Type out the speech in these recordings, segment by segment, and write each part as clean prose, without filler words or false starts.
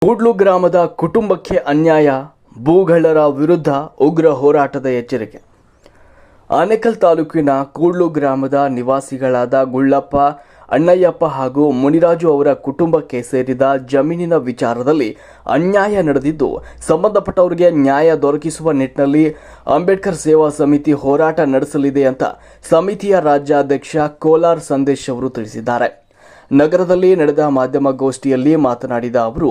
ಕೂಡ್ಲು ಗ್ರಾಮದ ಕುಟುಂಬಕ್ಕೆ ಅನ್ಯಾಯ, ಭೂಗಳ್ಳರ ವಿರುದ್ಧ ಉಗ್ರ ಹೋರಾಟದ ಎಚ್ಚರಿಕೆ. ಆನೇಕಲ್ ತಾಲೂಕಿನ ಕೂಡ್ಲು ಗ್ರಾಮದ ನಿವಾಸಿಗಳಾದ ಗುಳ್ಳಪ್ಪ, ಅಣ್ಣಯ್ಯಪ್ಪ ಹಾಗೂ ಮುನಿರಾಜು ಅವರ ಕುಟುಂಬಕ್ಕೆ ಸೇರಿದ ಜಮೀನಿನ ವಿಚಾರದಲ್ಲಿ ಅನ್ಯಾಯ ನಡೆದಿದ್ದು, ಸಂಬಂಧಪಟ್ಟವರಿಗೆ ನ್ಯಾಯ ದೊರಕಿಸುವ ನಿಟ್ಟಿನಲ್ಲಿ ಅಂಬೇಡ್ಕರ್ ಸೇವಾ ಸಮಿತಿ ಹೋರಾಟ ನಡೆಸಲಿದೆ ಅಂತ ಸಮಿತಿಯ ರಾಜ್ಯಾಧ್ಯಕ್ಷ ಕೋಲಾರ್ ಸಂದೇಶ್ ಅವರು ತಿಳಿಸಿದ್ದಾರೆ. ನಗರದಲ್ಲಿ ನಡೆದ ಮಾಧ್ಯಮಗೋಷ್ಠಿಯಲ್ಲಿ ಮಾತನಾಡಿದ ಅವರು,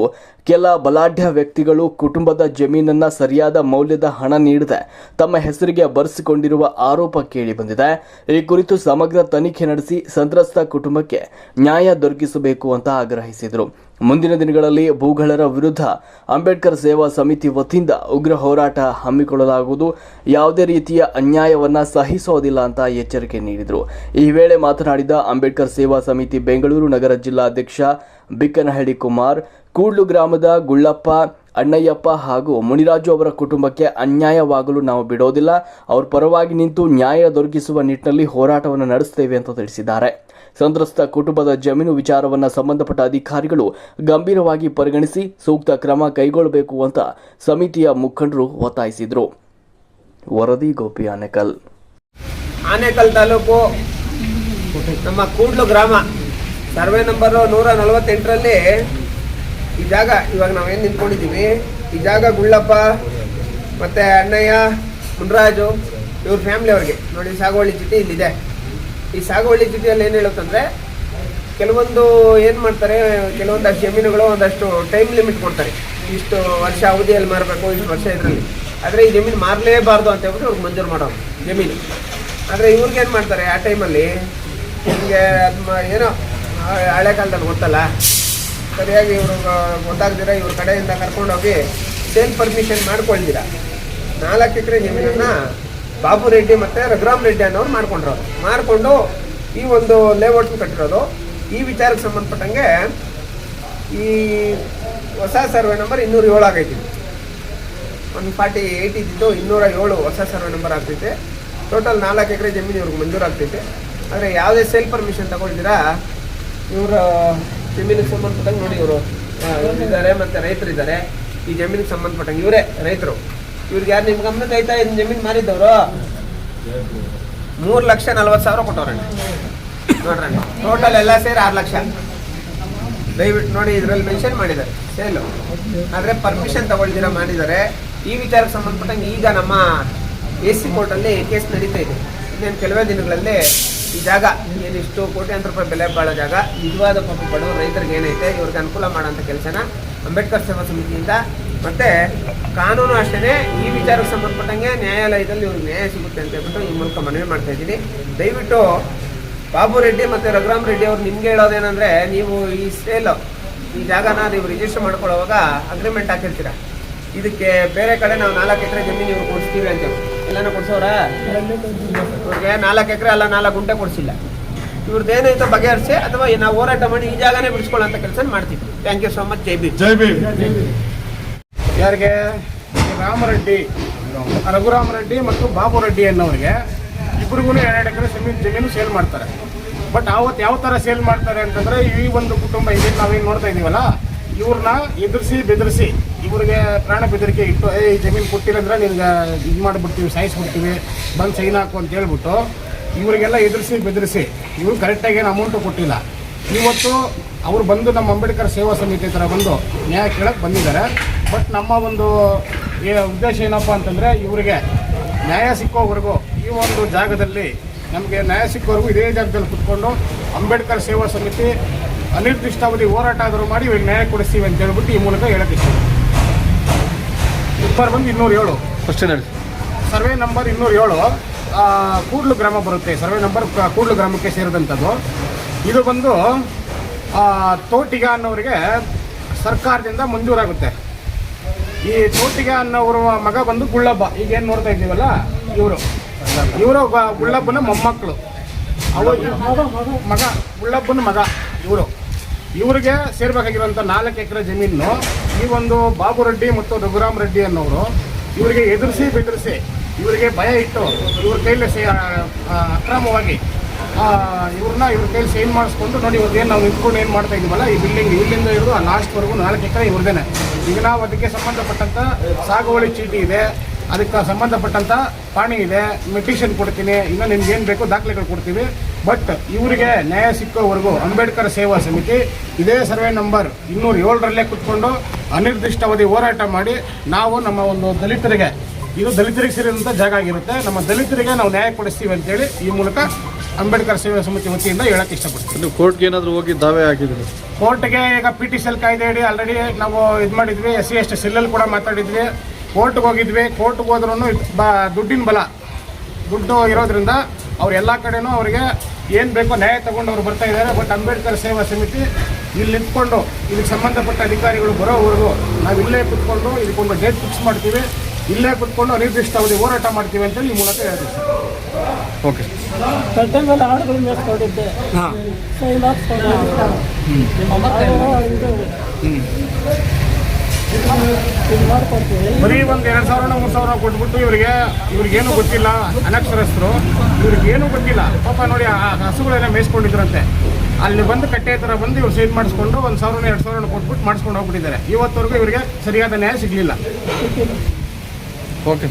ಕೆಲ ಬಲಾಢ್ಯ ವ್ಯಕ್ತಿಗಳು ಕುಟುಂಬದ ಜಮೀನನ್ನ ಸರಿಯಾದ ಮೌಲ್ಯದ ಹಣ ನೀಡದೆ ತಮ್ಮ ಹೆಸರಿಗೆ ಬರೆಸಿಕೊಂಡಿರುವ ಆರೋಪ ಕೇಳಿ ಬಂದಿದೆ. ಈ ಕುರಿತು ಸಮಗ್ರ ತನಿಖೆ ನಡೆಸಿ ಸಂತ್ರಸ್ತ ಕುಟುಂಬಕ್ಕೆ ನ್ಯಾಯ ದೊರಕಿಸಬೇಕು ಅಂತ ಆಗ್ರಹಿಸಿದರು. ಮುಂದಿನ ದಿನಗಳಲ್ಲಿ ಭೂಗಳ್ಳರ ವಿರುದ್ಧ ಅಂಬೇಡ್ಕರ್ ಸೇವಾ ಸಮಿತಿ ವತಿಯಿಂದ ಉಗ್ರ ಹೋರಾಟ ಹಮ್ಮಿಕೊಳ್ಳಲಾಗುವುದು, ಯಾವುದೇ ರೀತಿಯ ಅನ್ಯಾಯವನ್ನ ಸಹಿಸೋದಿಲ್ಲ ಅಂತ ಎಚ್ಚರಿಕೆ ನೀಡಿದರು. ಈ ವೇಳೆ ಮಾತನಾಡಿದ ಅಂಬೇಡ್ಕರ್ ಸೇವಾ ಸಮಿತಿ ಬೆಂಗಳೂರು ನಗರ ಜಿಲ್ಲಾಧ್ಯಕ್ಷ ಬಿಕ್ಕನಹಳ್ಳಿ ಕುಮಾರ್, ಕೂಡ್ಲು ಗ್ರಾಮದ ಗುಳ್ಳಪ್ಪ, ಅಣ್ಣಯ್ಯಪ್ಪ ಹಾಗೂ ಮುನಿರಾಜು ಅವರ ಕುಟುಂಬಕ್ಕೆ ಅನ್ಯಾಯವಾಗಲು ನಾವು ಬಿಡೋದಿಲ್ಲ. ಅವ್ರ ಪರವಾಗಿ ನಿಂತು ನ್ಯಾಯ ದೊರಕಿಸುವ ನಿಟ್ಟಿನಲ್ಲಿ ಹೋರಾಟವನ್ನು ನಡೆಸುತ್ತೇವೆ ಅಂತ ತಿಳಿಸಿದ್ದಾರೆ. ಸಂತ್ರಸ್ತ ಕುಟುಂಬದ ಜಮೀನು ವಿಚಾರವನ್ನು ಸಂಬಂಧಪಟ್ಟ ಅಧಿಕಾರಿಗಳು ಗಂಭೀರವಾಗಿ ಪರಿಗಣಿಸಿ ಸೂಕ್ತ ಕ್ರಮ ಕೈಗೊಳ್ಳಬೇಕು ಅಂತ ಸಮಿತಿಯ ಮುಖಂಡರು ಒತ್ತಾಯಿಸಿದರು. ವರದಿ ಗೋಪಿ, ಆನೇಕಲ್. ಆನೇಕಲ್ ತಾಲೂಕು ನಮ್ಮ ಕೂಡ್ಲು ಗ್ರಾಮ ಸರ್ವೆ ನಂಬರ್ 148ರಲ್ಲಿ ಈ ಜಾಗ, ಇವಾಗ ನಾವೇನು ನಿಂತ್ಕೊಂಡಿದ್ದೀವಿ, ಈ ಜಾಗ ಗುಳ್ಳಪ್ಪ ಮತ್ತು ಅಣ್ಣಯ್ಯ, ಮುನ್ರಾಜು ಇವ್ರ ಫ್ಯಾಮಿಲಿ ಅವ್ರಿಗೆ ನೋಡಿ. ಸಾಗುವಳಿ ಚೀಟಿ ಇಲ್ಲಿದೆ. ಈ ಸಾಗುವಳಿ ಚೀಟಿಯಲ್ಲಿ ಏನು ಹೇಳುತ್ತಂದರೆ, ಕೆಲವೊಂದು ಏನು ಮಾಡ್ತಾರೆ, ಕೆಲವೊಂದಷ್ಟು ಜಮೀನುಗಳು ಒಂದಷ್ಟು ಟೈಮ್ ಲಿಮಿಟ್ ಕೊಡ್ತಾರೆ, ಇಷ್ಟು ವರ್ಷ ಅವಧಿಯಲ್ಲಿ ಮಾರಬೇಕು, ಇಷ್ಟು ವರ್ಷ ಇದರಲ್ಲಿ. ಆದರೆ ಈ ಜಮೀನು ಮಾರಲೇಬಾರ್ದು ಅಂತ ಹೇಳ್ಬಿಟ್ಟು ಅವ್ರಿಗೆ ಮಂಜೂರು ಮಾಡೋದು ಜಮೀನು. ಆದರೆ ಇವ್ರಿಗೆ ಏನು ಮಾಡ್ತಾರೆ, ಆ ಟೈಮಲ್ಲಿ ನಿಮಗೆ ಅದು ಏನೋ ಹಳೆ ಕಾಲದಲ್ಲಿ ಗೊತ್ತಲ್ಲ, ಸರಿಯಾಗಿ ಇವರು ಗೊತ್ತಾಗ್ದಿರ ಇವ್ರ ಕಡೆಯಿಂದ ಕರ್ಕೊಂಡೋಗಿ ಸೇಲ್ ಪರ್ಮಿಷನ್ ಮಾಡ್ಕೊಳ್ದಿರ 4 ಎಕರೆ ಜಮೀನನ್ನು ಬಾಬು ರೆಡ್ಡಿ ಮತ್ತು ರಘುರಾಮ್ ರೆಡ್ಡಿ ಅನ್ನೋರು ಮಾಡಿಕೊಂಡು ಈ ಒಂದು ಲೇಔಟ್ ಕಟ್ಟಿರೋದು. ಈ ವಿಚಾರಕ್ಕೆ ಸಂಬಂಧಪಟ್ಟಂಗೆ ಈ ಹೊಸ ಸರ್ವೆ ನಂಬರ್ 207 ಆಗೈತಿ. 148 ಇದ್ದಿದ್ದು 207 ಹೊಸ ಸರ್ವೆ ನಂಬರ್ ಆಗ್ತೈತೆ. ಟೋಟಲ್ 4 ಎಕರೆ ಜಮೀನು ಇವ್ರಿಗೆ ಮಂಜೂರಾಗ್ತೈತೆ. ಆದರೆ ಯಾವುದೇ ಸೇಲ್ ಪರ್ಮಿಷನ್ ತಗೊಳ್ದಿರಾ ಇವರು ಜಮೀನಿಗೆ ಸಂಬಂಧಪಟ್ಟಂಗೆ ನೋಡಿ, ಇವರು ಇದ್ದಾರೆ ಮತ್ತು ರೈತರಿದ್ದಾರೆ. ಈ ಜಮೀನಿಗೆ ಸಂಬಂಧಪಟ್ಟಂಗೆ ಇವರೇ ರೈತರು. ಇವ್ರಿಗೆ ಯಾರು ನಿಮ್ಮ ಗಮನಕ್ಕೆ ಆಯ್ತಾ? ಇದನ್ನ ಜಮೀನು ಮಾರಿದ್ದವರು 3,40,000 ಕೊಟ್ಟವ್ರಂడి ನೋಡ್ರಿ. ಟೋಟಲ್ ಎಲ್ಲ ಸೇರಿ 6 ಲಕ್ಷ. ದಯವಿಟ್ಟು ನೋಡಿ, ಇದರಲ್ಲಿ ಮೆನ್ಷನ್ ಮಾಡಿದ್ದಾರೆ ಸೇಲು, ಆದರೆ ಪರ್ಮಿಷನ್ ತಗೊಳ್ದಿರ ಮಾಡಿದ್ದಾರೆ. ಈ ವಿಚಾರಕ್ಕೆ ಸಂಬಂಧಪಟ್ಟಂಗೆ ಈಗ ನಮ್ಮ AC ಕೋರ್ಟಲ್ಲಿ ಕೇಸ್ ನಡೀತಾ ಇದೆ. ಇನ್ನೇನು ಕೆಲವೇ ದಿನಗಳಲ್ಲಿ ಈ ಜಾಗ ಏನಿಷ್ಟು ಕೋಟ್ಯಾಂತರ ರೂಪಾಯಿ ಬೆಲೆ ಬಾಳೋ ಜಾಗ, ನಿಜವಾದ ಪಾಪ ಬಡವರು ರೈತರಿಗೆ ಏನೈತೆ ಇವ್ರಿಗೆ ಅನುಕೂಲ ಮಾಡೋಂಥ ಕೆಲಸನ ಅಂಬೇಡ್ಕರ್ ಸೇವಾ ಸಮಿತಿಯಿಂದ, ಮತ್ತು ಕಾನೂನು ಅಷ್ಟೇ ಈ ವಿಚಾರಕ್ಕೆ ಸಂಬಂಧಪಟ್ಟಂಗೆ ನ್ಯಾಯಾಲಯದಲ್ಲಿ ಇವ್ರಿಗೆ ನ್ಯಾಯ ಸಿಗುತ್ತೆ ಅಂತ ಹೇಳ್ಬಿಟ್ಟು ಈ ಮೂಲಕ ಮನವಿ ಮಾಡ್ತಾ ಇದ್ದೀನಿ. ದಯವಿಟ್ಟು ಬಾಬು ರೆಡ್ಡಿ ಮತ್ತು ರಘುರಾಮ್ ರೆಡ್ಡಿ ಅವ್ರು ನಿಮ್ಗೆ ಹೇಳೋದೇನೆಂದರೆ, ನೀವು ಈ ಸೇಲ್ ಈ ಜಾಗನ ನೀವು ರಿಜಿಸ್ಟರ್ ಮಾಡ್ಕೊಳ್ಳೋವಾಗ ಅಗ್ರಿಮೆಂಟ್ ಹಾಕಿರ್ತೀರ, ಇದಕ್ಕೆ ಬೇರೆ ಕಡೆ ನಾವು 4 ಎಕರೆ ಜಮೀನು ಇವ್ರು ಕೊಡಿಸ್ತೀವಿ ಅಂತ. ಎಲ್ಲನೂ ಕೊಡ್ಸೋರ ಇವ್ರಿಗೆ 4 ಎಕರೆ ಅಲ್ಲ 4 ಗುಂಟೆ ಕೊಡಿಸಿಲ್ಲ. ಇವ್ರದ್ದು ಏನೈತೆ ಬಗೆಹರಿಸಿ ಅಥವಾ ನಾವು ಹೋರಾಟ ಮಾಡಿ ಈ ಜಾಗನೇ ಬಿಡಿಸ್ಕೊಳ್ಳೋಂಥ ಕೆಲಸ ಮಾಡ್ತೀವಿ. Thank you so much. ಜೈ ಭೀಮ್. ಜೈ ಭೀಮ್. ಯಾರಿಗೆ ರಾಮರೆಡ್ಡಿ, ರಘುರಾಮ್ ರೆಡ್ಡಿ ಮತ್ತು ಬಾಬು ರೆಡ್ಡಿ ಅನ್ನೋರಿಗೆ ಇಬ್ಬರಿಗೂ 2 ಎಕರೆ ಜಮೀನು ಸೇಲ್ ಮಾಡ್ತಾರೆ. ಬಟ್ ಅವತ್ತು ಯಾವ ಥರ ಸೇಲ್ ಮಾಡ್ತಾರೆ ಅಂತಂದರೆ, ಈ ಒಂದು ಕುಟುಂಬ ಇಲ್ಲಿ ನಾವೇನು ನೋಡ್ತಾ ಇದ್ದೀವಲ್ಲ, ಇವ್ರನ್ನ ಎದುರಿಸಿ ಬೆದರಿಸಿ ಇವ್ರಿಗೆ ಪ್ರಾಣ ಬೆದರಿಕೆ ಇಟ್ಟು, ಈ ಜಮೀನು ಕೊಟ್ಟಿರಂದ್ರೆ ನಿನ್ಗೆ ಇದು ಮಾಡಿಬಿಡ್ತೀವಿ, ಸಾಯಿಸ್ಬಿಡ್ತೀವಿ, ಬಂದು ಸೈನ್ ಹಾಕು ಅಂತ ಹೇಳ್ಬಿಟ್ಟು ಇವರಿಗೆಲ್ಲ ಎದುರಿಸಿ ಬೆದರಿಸಿ ಇವರು ಕರೆಕ್ಟಾಗಿ ಏನು ಅಮೌಂಟು ಕೊಟ್ಟಿಲ್ಲ. ಇವತ್ತು ಅವರು ಬಂದು ನಮ್ಮ ಅಂಬೇಡ್ಕರ್ ಸೇವಾ ಸಮಿತಿ ಥರ ಬಂದು ನ್ಯಾಯ ಕೇಳಕ್ಕೆ ಬಂದಿದ್ದಾರೆ. ಬಟ್ ನಮ್ಮ ಒಂದು ಉದ್ದೇಶ ಏನಪ್ಪ ಅಂತಂದರೆ, ಇವರಿಗೆ ನ್ಯಾಯ ಸಿಕ್ಕೋವರೆಗೂ ಈ ಒಂದು ಜಾಗದಲ್ಲಿ ನಮಗೆ ನ್ಯಾಯ ಸಿಕ್ಕೋವರೆಗೂ ಇದೇ ಜಾಗದಲ್ಲಿ ಕುತ್ಕೊಂಡು ಅಂಬೇಡ್ಕರ್ ಸೇವಾ ಸಮಿತಿ ಅನಿರ್ದಿಷ್ಟಾವಧಿ ಹೋರಾಟ ಆದರೂ ಮಾಡಿ ಇವಾಗ ನ್ಯಾಯ ಕೊಡಿಸ್ತೀವಿ ಅಂತ ಹೇಳ್ಬಿಟ್ಟು ಈ ಮೂಲಕ ಹೇಳಕ್ಕೆ ಇಷ್ಟ. ನಂಬರ್ ಬಂದು 207 ಫಸ್ಟ್ ಸರ್ವೆ ನಂಬರ್ 207 ಕೂಡ್ಲು ಗ್ರಾಮ ಬರುತ್ತೆ. ಸರ್ವೆ ನಂಬರ್ ಕೂಡ್ಲು ಗ್ರಾಮಕ್ಕೆ ಸೇರಿದಂಥದ್ದು. ಇದು ಬಂದು ತೋಟಿಗ ಅನ್ನೋರಿಗೆ ಸರ್ಕಾರದಿಂದ ಮಂಜೂರಾಗುತ್ತೆ. ಈ ತೋಟಿಗ ಅನ್ನೋರ ಮಗ ಬಂದು ಗುಳ್ಳಬ್ಬ, ಈಗೇನು ನೋಡ್ತಾ ಇದ್ದೀವಲ್ಲ, ಇವರು ಗುಳ್ಳಬ್ಬನ ಮೊಮ್ಮಕ್ಕಳು, ಮಗ ಗುಳ್ಳಬ್ಬನ ಮಗ ಇವ್ರಿಗೆ ಸೇರ್ಬೇಕಾಗಿರುವಂಥ 4 ಎಕರೆ ಜಮೀನು ಈ ಒಂದು ಬಾಬು ರೆಡ್ಡಿ ಮತ್ತು ರಘುರಾಮ್ ರೆಡ್ಡಿ ಅನ್ನೋರು ಇವರಿಗೆ ಎದುರಿಸಿ ಬೆದರಿಸಿ ಇವರಿಗೆ ಭಯ ಇಟ್ಟು ಇವ್ರ ಕೈಲಿ ಅಕ್ರಮವಾಗಿ ಇವ್ರ ಕೈಲಿ ಸೈನ್ ಮಾಡಿಸ್ಕೊಂಡು ನೋಡಿ ಇವತ್ತೇನು ನಾವು ನಿಂತ್ಕೊಂಡು ಏನು ಮಾಡ್ತಾ ಇದ್ದೀವಲ್ಲ ಈ ಬಿಲ್ಡಿಂಗ್ ಇಲ್ಲಿಂದ ಹಿಡಿದು ಲಾಸ್ಟ್ವರೆಗೂ 4 ಎಕರೆ ಇವ್ರದ್ದೇನೆ. ಈಗ ನಾವು ಅದಕ್ಕೆ ಸಂಬಂಧಪಟ್ಟಂಥ ಸಾಗುವಳಿ ಚೀಟಿ ಇದೆ, ಅದಕ್ಕೆ ಸಂಬಂಧಪಟ್ಟಂಥ ಪಾಣಿ ಇದೆ, ಮೆಟಿಷನ್ ಕೊಡ್ತೀನಿ, ಇನ್ನು ನಿಮ್ಗೆ ಏನು ಬೇಕು ದಾಖಲೆಗಳು ಕೊಡ್ತೀವಿ. ಬಟ್ ಇವರಿಗೆ ನ್ಯಾಯ ಸಿಕ್ಕೋವರೆಗೂ ಅಂಬೇಡ್ಕರ್ ಸೇವಾ ಸಮಿತಿ ಇದೇ ಸರ್ವೆ ನಂಬರ್ 207ರಲ್ಲೇ ಕುತ್ಕೊಂಡು ಅನಿರ್ದಿಷ್ಟಾವಧಿ ಹೋರಾಟ ಮಾಡಿ ನಾವು ನಮ್ಮ ಒಂದು ದಲಿತರಿಗೆ, ಇದು ದಲಿತರಿಗೆ ಸೇರಿದಂಥ ಜಾಗ ಆಗಿರುತ್ತೆ, ನಮ್ಮ ದಲಿತರಿಗೆ ನಾವು ನ್ಯಾಯ ಕೊಡಿಸ್ತೀವಿ ಅಂತೇಳಿ ಈ ಮೂಲಕ ಅಂಬೇಡ್ಕರ್ ಸೇವಾ ಸಮಿತಿ ವತಿಯಿಂದ ಹೇಳಕ್ಕೆ ಇಷ್ಟಪಡ್ತೀವಿ. ಕೋರ್ಟ್ಗೆ ಏನಾದರೂ ಹೋಗಿ ದಾವೆ ಹಾಕಿದ್ರು? ಕೋರ್ಟ್ಗೆ ಈಗ PTCL ಕಾಯ್ದೆ ಅಡಿ ಆಲ್ರೆಡಿ ನಾವು ಇದು ಮಾಡಿದ್ವಿ, SC ST ಸೆಲ್ಲಲ್ಲಿ ಕೂಡ ಮಾತಾಡಿದ್ವಿ, ಕೋರ್ಟ್ಗೆ ಹೋಗಿದ್ವಿ. ಕೋರ್ಟ್ಗೆ ಹೋದ್ರೂ ದುಡ್ಡಿನ ಬಲ, ದುಡ್ಡು ಇರೋದ್ರಿಂದ ಅವ್ರು ಎಲ್ಲ ಕಡೆನೂ ಅವರಿಗೆ ಏನು ಬೇಕೋ ನ್ಯಾಯ ತಗೊಂಡು ಅವ್ರು ಬರ್ತಾ ಇದ್ದಾರೆ. ಬಟ್ ಅಂಬೇಡ್ಕರ್ ಸೇವಾ ಸಮಿತಿ ಇಲ್ಲಿ ನಿಂತ್ಕೊಂಡು ಇದಕ್ಕೆ ಸಂಬಂಧಪಟ್ಟ ಅಧಿಕಾರಿಗಳು ಬರೋವರೆಗೂ ನಾವು ಇಲ್ಲೇ ಕುತ್ಕೊಂಡು ಇದಕ್ಕೊಂದು ಡೇಟ್ ಫಿಕ್ಸ್ ಮಾಡ್ತೀವಿ, ಇಲ್ಲೇ ಕುತ್ಕೊಂಡು ಅನಿರ್ದಿಷ್ಟಾವಧಿ ಹೋರಾಟ ಮಾಡ್ತೀವಿ ಅಂತೇಳಿ ಈ ಮೂಲಕ ಹೇಳ್ತೀವಿ ಸರ್. ಓಕೆ. ಕಟ್ಟೆ ಮೇಲೆ ಹಾಡುಗಳು ಮೇಸ್ಕೊಂಡಿದ್ದೆ. ಬರೀ ಒಂದು 2,000 3,000 ಕೊಟ್ಬಿಟ್ಟು ಇವ್ರಿಗೇನು ಗೊತ್ತಿಲ್ಲ, ಅನಕ್ಷರಸ್ಥರು, ಇವ್ರಿಗೇನು ಗೊತ್ತಿಲ್ಲ. ಪಾಪ ನೋಡಿ ಆ ಹಸುಗಳೆಲ್ಲ ಮೇಯಿಸ್ಕೊಂಡಿದ್ರಂತೆ, ಅಲ್ಲಿ ಬಂದು ಕಟ್ಟೆ ಥರ ಬಂದು ಇವ್ರು ಸೈನ್ ಮಾಡಿಸ್ಕೊಂಡು 1,000 2,000 ಕೊಟ್ಬಿಟ್ಟು ಮಾಡಿಸ್ಕೊಂಡು ಹೋಗ್ಬಿಟ್ಟಿದ್ದಾರೆ. ಇವತ್ತವರೆಗೂ ಇವರಿಗೆ ಸರಿಯಾದ ನ್ಯಾಯ ಸಿಗಲಿಲ್ಲ. ಓಕೆ.